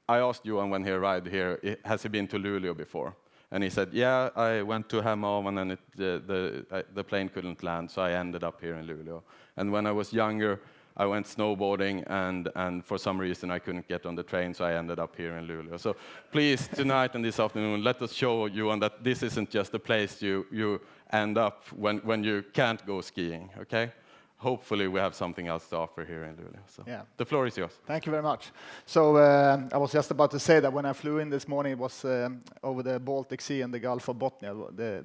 I asked Johan when he arrived here, has he been to Luleå before? And he said, yeah, I went to Hemavan and the plane couldn't land, so I ended up here in Luleå. And when I was younger, I went snowboarding, and for some reason I couldn't get on the train, so I ended up here in Luleå. So please, tonight and this afternoon, let us show you that this isn't just a place you end up when you can't go skiing, okay? Hopefully we have something else to offer here in Luleå. So yeah. The floor is yours. Thank you very much. So I was just about to say that when I flew in this morning, it was over the Baltic Sea and the Gulf of Bothnia.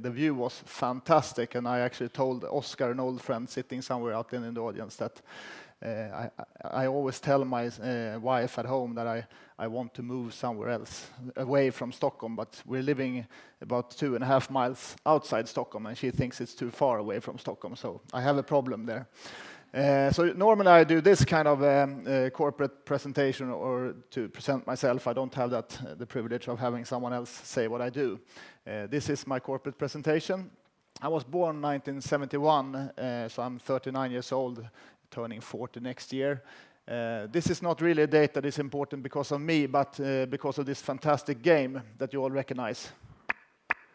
The view was fantastic, and I actually told Oscar, an old friend sitting somewhere out in the audience, that I always tell my wife at home that I want to move somewhere else, away from Stockholm, but we're living about 2.5 miles outside Stockholm, and she thinks it's too far away from Stockholm, so I have a problem there. So normally I do this kind of corporate presentation or to present myself. I don't have the privilege of having someone else say what I do. This is my corporate presentation. I was born 1971, so I'm 39 years old, turning 40 next year. This is not really a date that is important because of me, but because of this fantastic game that you all recognize.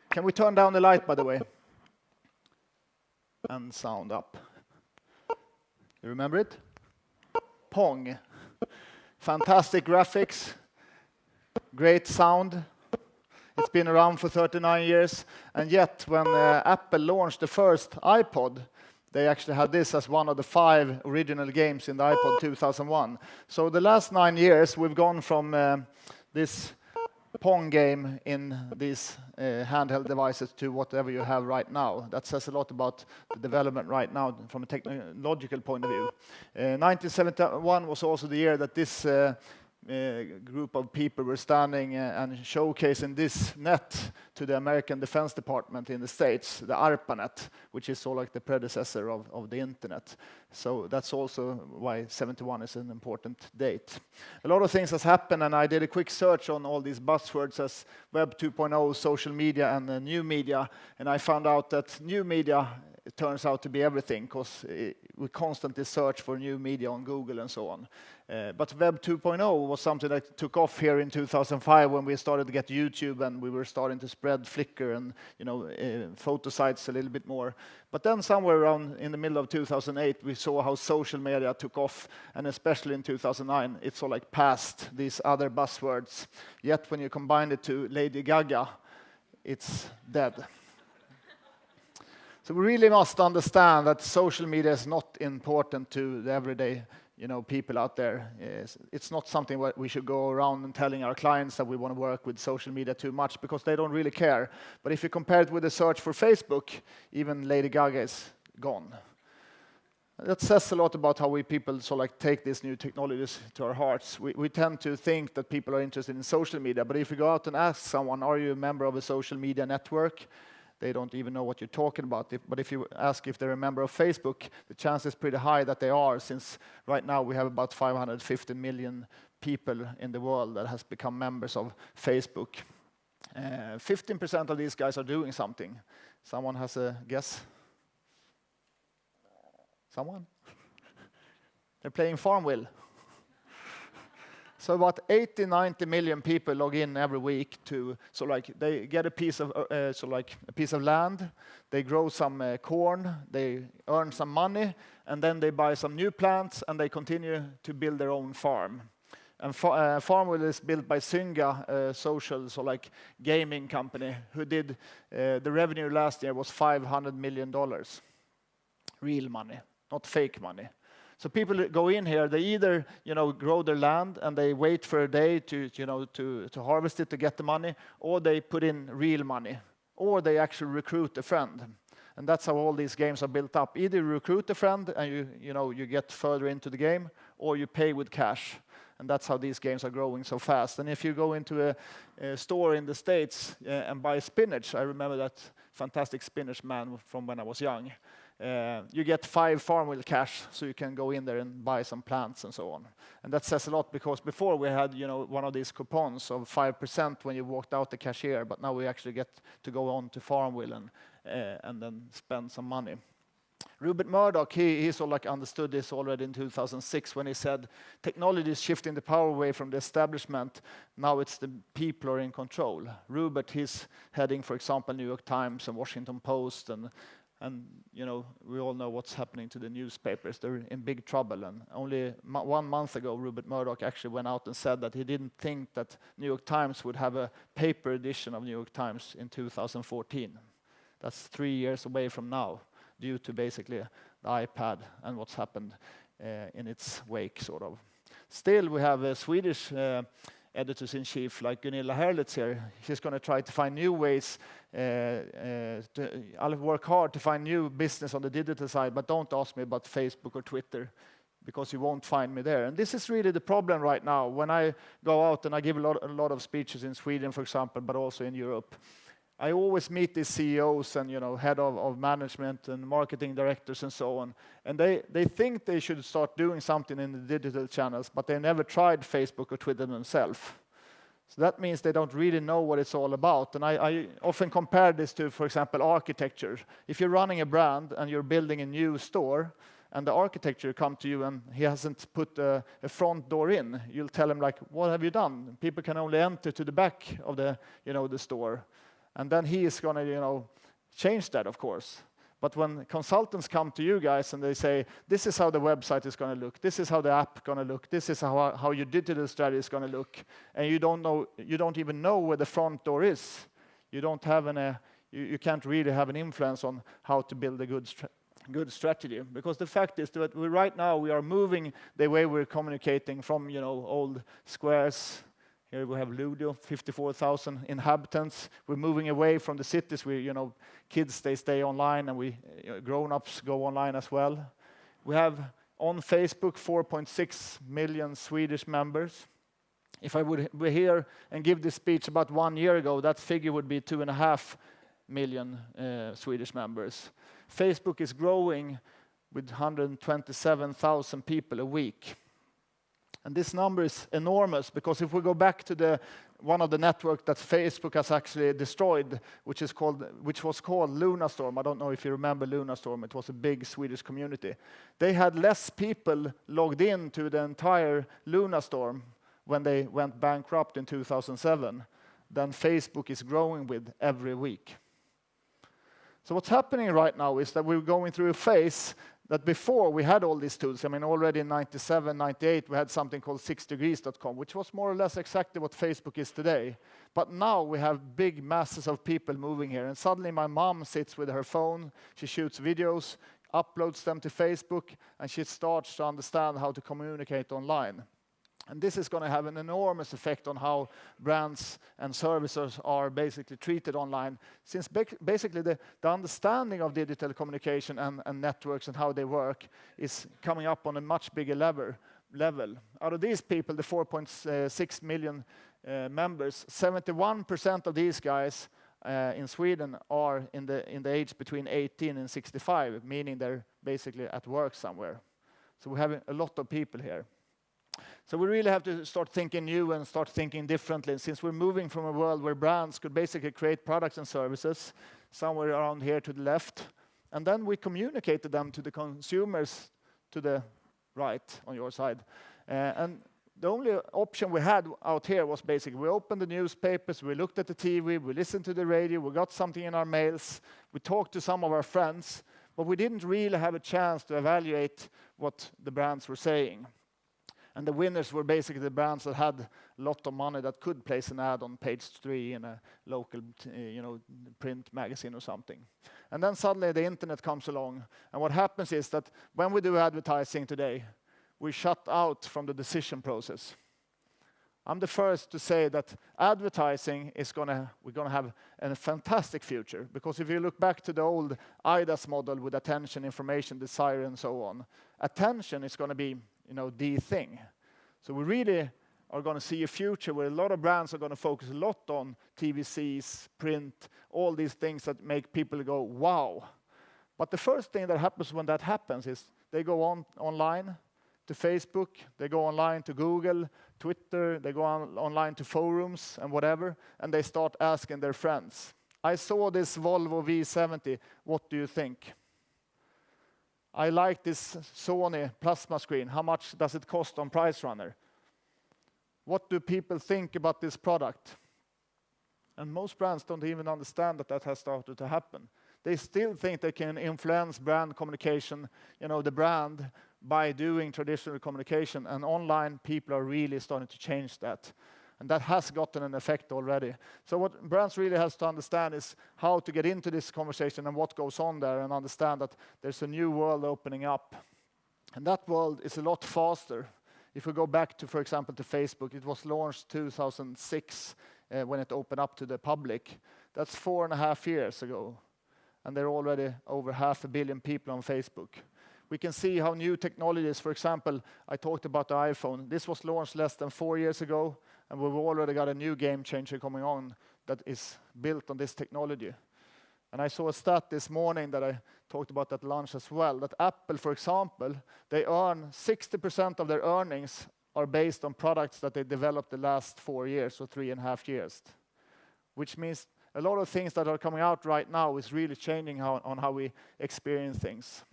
Can we turn down the light, by the way? And sound up. You remember it? Pong. Fantastic graphics, great sound. It's been around for 39 years, and yet when Apple launched the first iPod, they actually had this as one of the 5 original games in the iPod 2001. So the last 9 years, we've gone from this Pong game in these handheld devices to whatever you have right now. That says a lot about the development right now from a technological point of view. 1971 was also the year that this group of people were standing and showcasing this net to the American Defense Department in the States, the ARPANET, which is sort of like the predecessor of the internet. So that's also why 71 is an important date. A lot of things has happened, and I did a quick search on all these buzzwords as Web 2.0, social media, and new media, and I found out that new media, it turns out to be everything, because we constantly search for new media on Google and so on. But Web 2.0 was something that took off here in 2005 when we started to get YouTube and we were starting to spread Flickr and photo sites a little bit more. But then somewhere around in the middle of 2008, we saw how social media took off, and especially in 2009, it sort of like passed these other buzzwords. Yet when you combine it to Lady Gaga, it's dead. So we really must understand that social media is not important to the everyday, people out there. It's not something that we should go around and telling our clients that we want to work with social media too much, because they don't really care. But if you compare it with the search for Facebook, even Lady Gaga is gone. That says a lot about how we people take these new technologies to our hearts. We tend to think that people are interested in social media, but if you go out and ask someone, are you a member of a social media network? They don't even know what you're talking about. But if you ask if they're a member of Facebook, the chance is pretty high that they are, since right now we have about 550 million people in the world that has become members of Facebook. 15% of these guys are doing something. Someone has a guess? Someone? They're playing Farmville. So about 80-90 million people log in every week to, they get a piece of a piece of land, they grow some corn, they earn some money, and then they buy some new plants, and they continue to build their own farm. And Farmville is built by Zynga, a social, gaming company, who did the revenue last year was $500 million, real money, not fake money. So people go in here, they either, grow their land and they wait for a day to harvest it to get the money, or they put in real money, or they actually recruit a friend. And that's how all these games are built up. Either you recruit a friend and you get further into the game, or you pay with cash. And that's how these games are growing so fast. And if you go into a store in the States and buy spinach, I remember that fantastic spinach man from when I was young. You get 5 Farmville cash, so you can go in there and buy some plants and so on. And that says a lot, because before we had, one of these coupons of 5% when you walked out the cashier, but now we actually get to go on to Farmville and then spend some money. Rupert Murdoch, he sort of like understood this already in 2006 when he said, technology is shifting the power away from the establishment. Now it's the people are in control. Rupert, he's heading, for example, New York Times and Washington Post, and you know, we all know what's happening to the newspapers. They're in big trouble. And only 1 month ago, Rupert Murdoch actually went out and said that he didn't think that New York Times would have a paper edition of New York Times in 2014. That's 3 years away from now, due to basically the iPad and what's happened in its wake, sort of. Still, we have Swedish editors-in-chief like Gunilla Herlitz here. She's going to try to find new ways. I'll work hard to find new business on the digital side, but don't ask me about Facebook or Twitter, because you won't find me there. And this is really the problem right now. When I go out and I give a lot of speeches in Sweden, for example, but also in Europe, I always meet these CEOs and, you know, head of management and marketing directors and so on. And they think they should start doing something in the digital channels, but they never tried Facebook or Twitter themselves. So that means they don't really know what it's all about. And I often compare this to, for example, architecture. If you're running a brand and you're building a new store, and the architecture come to you and he hasn't put a front door in, you'll tell him, like, what have you done? People can only enter to the back of the, you know, the store. And then he is going to, you know, change that, of course. But when consultants come to you guys and they say, this is how the website is going to look, this is how the app is going to look, this is how your digital strategy is going to look, and you don't even know where the front door is, you don't have you can't really have an influence on how to build a good strategy. Because the fact is that right now we are moving the way we're communicating from, you know, old squares. Here we have Luleå, 54,000 inhabitants. We're moving away from the cities where, you know, kids, they stay online, and grown-ups go online as well. We have on Facebook 4.6 million Swedish members. If I would be here and give this speech about 1 year ago, that figure would be 2.5 million Swedish members. Facebook is growing with 127,000 people a week. And this number is enormous, because if we go back to one of the networks that Facebook has actually destroyed, which was called Luleå. I don't know if you remember Luleå. It was a big Swedish community. They had less people logged in to the entire Luleå when they went bankrupt in 2007 than Facebook is growing with every week. So what's happening right now is that we're going through a phase that before we had all these tools. I mean, already in 97, 98, we had something called 6degrees.com, which was more or less exactly what Facebook is today. But now we have big masses of people moving here. And suddenly my mom sits with her phone, she shoots videos, uploads them to Facebook, and she starts to understand how to communicate online. And this is going to have an enormous effect on how brands and services are basically treated online, since basically the understanding of digital communication and networks and how they work is coming up on a much bigger level. Out of these people, the 4.6 million members, 71% of these guys in Sweden are in the age between 18 and 65, meaning they're basically at work somewhere. So we have a lot of people here. So we really have to start thinking new and start thinking differently, since we're moving from a world where brands could basically create products and services somewhere around here to the left, and then we communicated them to the consumers to the right on your side. And the only option we had out here was basically we opened the newspapers, we looked at the TV, we listened to the radio, we got something in our mails, we talked to some of our friends, but we didn't really have a chance to evaluate what the brands were saying. And the winners were basically the brands that had a lot of money that could place an ad on page 3 in a local, print magazine or something. And then suddenly the internet comes along. And what happens is that when we do advertising today, we shut out from the decision process. I'm the first to say that advertising we're gonna have a fantastic future, because if you look back to the old IDAS model with attention, information, desire, and so on, attention is going to be, the thing. So we really are going to see a future where a lot of brands are going to focus a lot on TVCs, print, all these things that make people go, wow. But the first thing that happens when that happens is they go online to Facebook, they go online to Google, Twitter, they go online to forums and whatever, and they start asking their friends. I saw this Volvo V70, what do you think? I like this Sony plasma screen. How much does it cost on Price Runner? What do people think about this product? And most brands don't even understand that that has started to happen. They still think they can influence brand communication, the brand, by doing traditional communication. And online, people are really starting to change that. And that has gotten an effect already. So what brands really has to understand is how to get into this conversation and what goes on there, and understand that there's a new world opening up. And that world is a lot faster. If we go back to, for example, to Facebook, it was launched 2006 when it opened up to the public. That's 4.5 years ago. And there are already over 500 million people on Facebook. We can see how new technologies, for example, I talked about the iPhone. This was launched less than 4 years ago, and we've already got a new game changer coming on that is built on this technology. And I saw a stat this morning that I talked about at lunch as well, that Apple, for example, they earn 60% of their earnings are based on products that they developed the last 4 years or 3.5 years, which means a lot of things that are coming out right now is really changing how we experience things.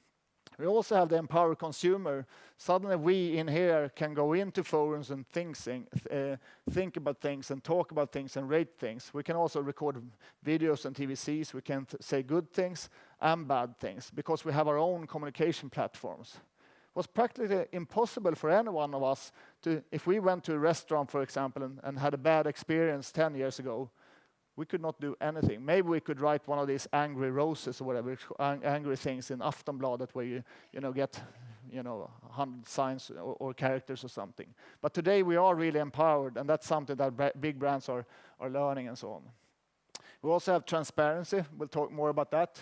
We also have the empowered consumer. Suddenly we in here can go into forums and think about things and talk about things and rate things. We can also record videos and TVCs. We can say good things and bad things because we have our own communication platforms. It was practically impossible for any one of us to, if we went to a restaurant, for example, and had a bad experience 10 years ago, we could not do anything. Maybe we could write one of these angry roses or whatever, angry things in Aftonbladet where you get 100 signs or characters or something. But today we are really empowered, and that's something that big brands are learning and so on. We also have transparency. We'll talk more about that.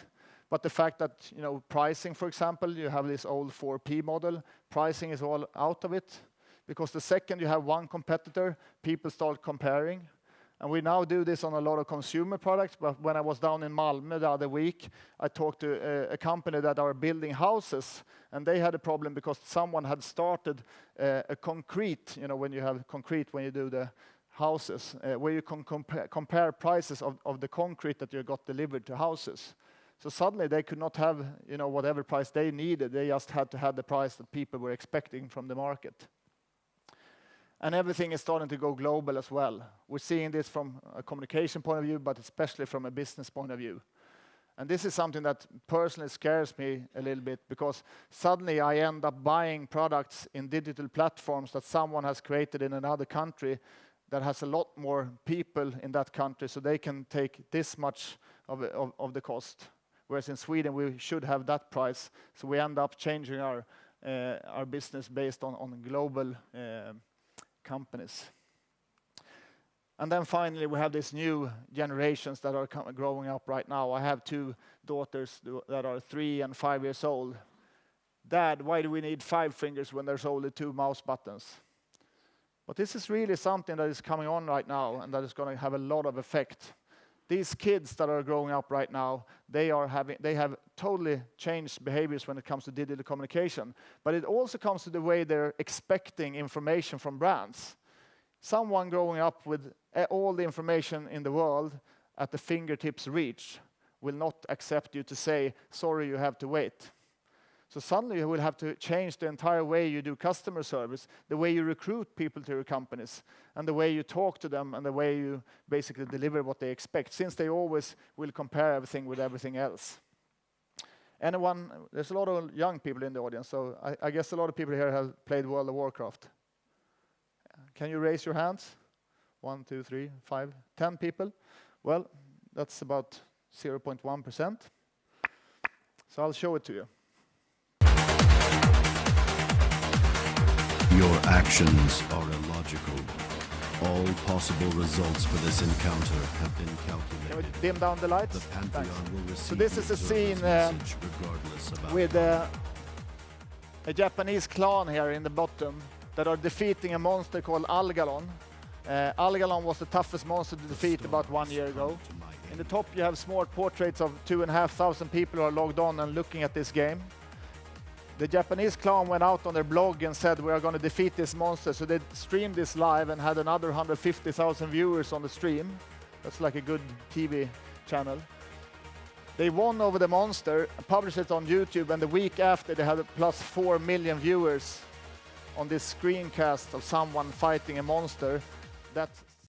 But the fact that pricing, for example, you have this old 4P model. Pricing is all out of it because the second you have one competitor, people start comparing. And we now do this on a lot of consumer products, but when I was down in Malmö the other week, I talked to a company that are building houses, and they had a problem because someone had started a concrete, when you have concrete, when you do the houses, where you can compare prices of the concrete that you got delivered to houses. So suddenly they could not have, whatever price they needed. They just had to have the price that people were expecting from the market. And everything is starting to go global as well. We're seeing this from a communication point of view, but especially from a business point of view. And this is something that personally scares me a little bit because suddenly I end up buying products in digital platforms that someone has created in another country that has a lot more people in that country, so they can take this much of the cost. Whereas in Sweden, we should have that price. So we end up changing our business based on global companies. And then finally, we have these new generations that are growing up right now. I have 2 daughters that are 3 and 5 years old. Dad, why do we need 5 fingers when there's only 2 mouse buttons? But this is really something that is coming on right now, and that is going to have a lot of effect. These kids that are growing up right now, they have totally changed behaviors when it comes to digital communication. But it also comes to the way they're expecting information from brands. Someone growing up with all the information in the world at the fingertips reach will not accept you to say, sorry, you have to wait. So suddenly you will have to change the entire way you do customer service, the way you recruit people to your companies, and the way you talk to them, and the way you basically deliver what they expect, since they always will compare everything with everything else. There's a lot of young people in the audience, so I guess a lot of people here have played World of Warcraft. Can you raise your hands? 1, 2, 3, 5, 10 people. Well, that's about 0.1%. So I'll show it to you. Your actions are illogical. All possible results for this encounter have been calculated. Can we dim down the lights? The Pantheon will receive so this is a scene with a Japanese clan here in the bottom that are defeating a monster called Algalon. Algalon was the toughest monster to defeat about 1 year ago. In the top you have small portraits of 2,500 people who are logged on and looking at this game. The Japanese clan went out on their blog and said we are going to defeat this monster, so they streamed this live and had another 150,000 viewers on the stream. That's like a good TV channel. They won over the monster, published it on YouTube, and the week after they had +4 million viewers on this screencast of someone fighting a monster. That's